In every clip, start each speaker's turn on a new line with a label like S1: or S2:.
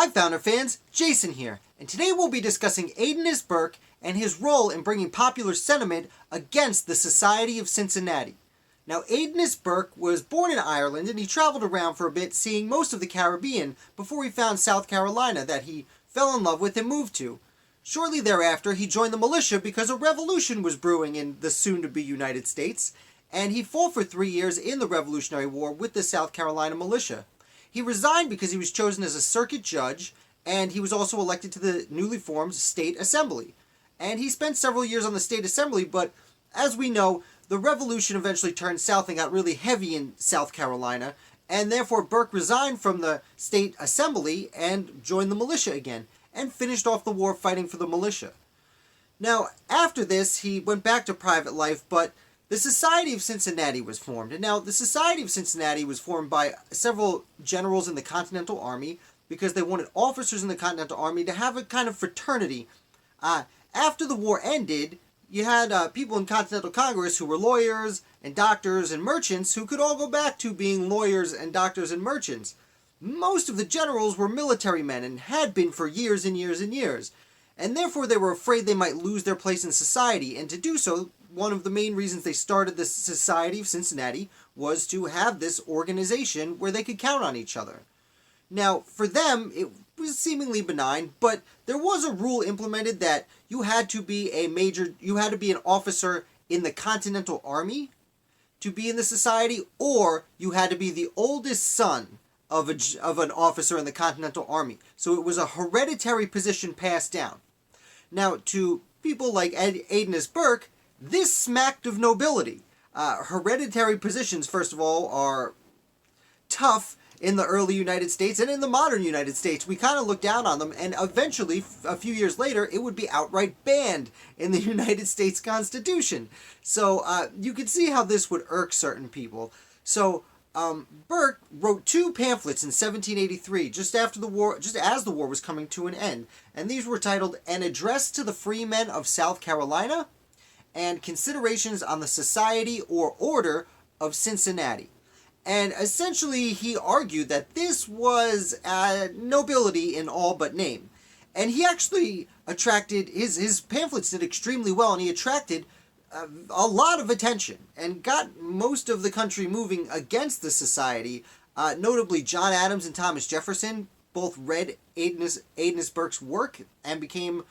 S1: Hi Founder fans, Jason here, and today we'll be discussing Aedanus Burke and his role in bringing popular sentiment against the Society of Cincinnati. Now, Aedanus Burke was born in Ireland and he traveled around for a bit, seeing most of the Caribbean before he found South Carolina that he fell in love with and moved to. Shortly thereafter, he joined the militia because a revolution was brewing in the soon-to-be United States, and he fought for 3 years in the Revolutionary War with the South Carolina militia. He resigned because he was chosen as a circuit judge, and he was also elected to the newly formed State Assembly. And he spent several years on the State Assembly, but as we know, the revolution eventually turned south and got really heavy in South Carolina, and therefore Burke resigned from the State Assembly and joined the militia again, and finished off the war fighting for the militia. Now, after this, he went back to private life, but the Society of Cincinnati was formed. And now, the Society of Cincinnati was formed by several generals in the Continental Army because they wanted officers in the Continental Army to have a kind of fraternity. After the war ended, you had people in Continental Congress who were lawyers and doctors and merchants who could all go back to being lawyers and doctors and merchants. Most of the generals were military men and had been for years and years and years. And therefore they were afraid they might lose their place in society, and to do so, one of the main reasons they started the Society of Cincinnati was to have this organization where they could count on each other. Now, for them, it was seemingly benign, but there was a rule implemented that you had to be an officer in the Continental Army to be in the society, or you had to be the oldest son of an officer in the Continental Army. So it was a hereditary position passed down. Now, to people like Aedanus Burke, this smacked of nobility. Hereditary positions, first of all, are tough in the early United States, and in the modern United States, we kind of look down on them, and eventually, a few years later, it would be outright banned in the United States Constitution. So you can see how this would irk certain people. So Burke wrote 2 pamphlets in 1783, just as the war was coming to an end, and these were titled An Address to the Freemen of South Carolina and Considerations on the Society or Order of Cincinnati. And essentially, he argued that this was nobility in all but name. And he actually attracted, his pamphlets did extremely well, and he attracted a lot of attention and got most of the country moving against the society. Notably, John Adams and Thomas Jefferson both read Aedanus Burke's work and became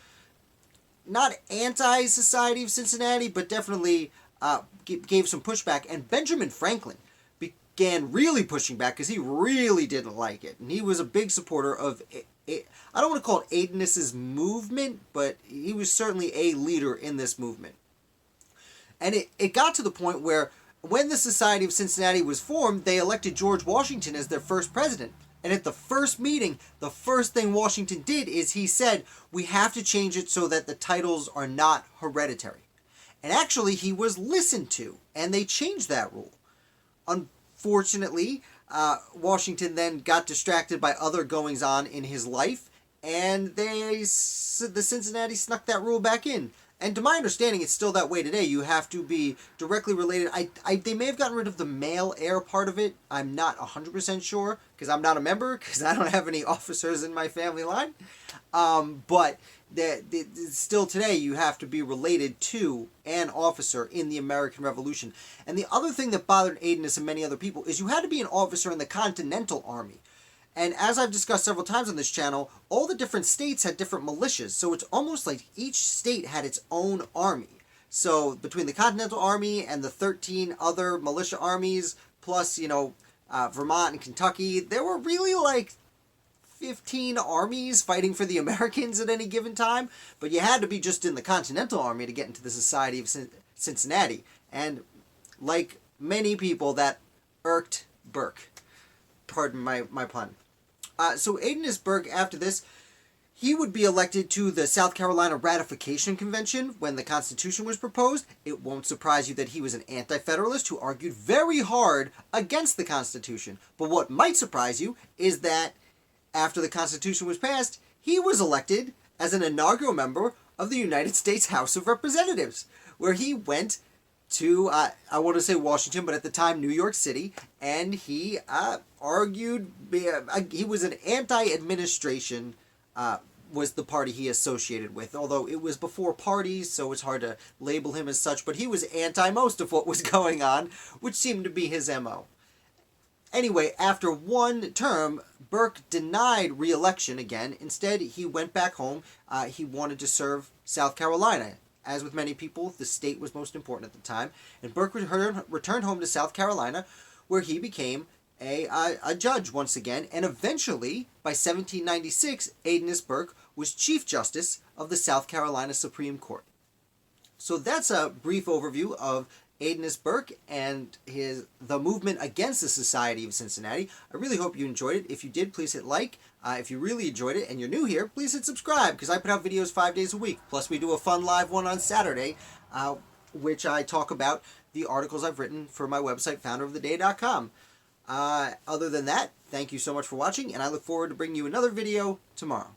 S1: not anti-Society of Cincinnati, but definitely gave some pushback. And Benjamin Franklin began really pushing back because he really didn't like it. And he was a big supporter of, I don't want to call it Aedanus's movement, but he was certainly a leader in this movement. And it got to the point where when the Society of Cincinnati was formed, they elected George Washington as their first president. And at the first meeting, the first thing Washington did is he said, we have to change it so that the titles are not hereditary. And actually, he was listened to, and they changed that rule. Unfortunately, Washington then got distracted by other goings-on in his life, and the Cincinnati snuck that rule back in. And to my understanding, it's still that way today. You have to be directly related. They may have gotten rid of the male heir part of it. I'm not 100% sure, because I'm not a member, because I don't have any officers in my family line. But still today, you have to be related to an officer in the American Revolution. And the other thing that bothered Aedanus and many other people is you had to be an officer in the Continental Army. And as I've discussed several times on this channel, all the different states had different militias, so it's almost like each state had its own army. So between the Continental Army and the 13 other militia armies, plus, Vermont and Kentucky, there were really like 15 armies fighting for the Americans at any given time, but you had to be just in the Continental Army to get into the Society of Cincinnati. And like many people, that irked Burke. Pardon my pun. So Aedanus Burke, after this, he would be elected to the South Carolina Ratification Convention when the Constitution was proposed. It won't surprise you that he was an Anti-Federalist who argued very hard against the Constitution. But what might surprise you is that after the Constitution was passed, he was elected as an inaugural member of the United States House of Representatives, where he went to, I want to say Washington, but at the time New York City, and he argued, he was an anti-administration, was the party he associated with, although it was before parties, so it's hard to label him as such, but he was anti most of what was going on, which seemed to be his MO. Anyway, after one term, Burke denied re-election again. Instead, he went back home. He wanted to serve South Carolina. As with many people, the state was most important at the time. And Burke returned home to South Carolina, where he became a judge once again. And eventually, by 1796, Aedanus Burke was Chief Justice of the South Carolina Supreme Court. So that's a brief overview of Aedanus Burke and the movement against the Society of Cincinnati. I really hope you enjoyed it. If you did, please hit like. If you really enjoyed it and you're new here, please hit subscribe, because I put out videos 5 days a week. Plus, we do a fun live one on Saturday, which I talk about the articles I've written for my website, founderoftheday.com. Other than that, thank you so much for watching, and I look forward to bringing you another video tomorrow.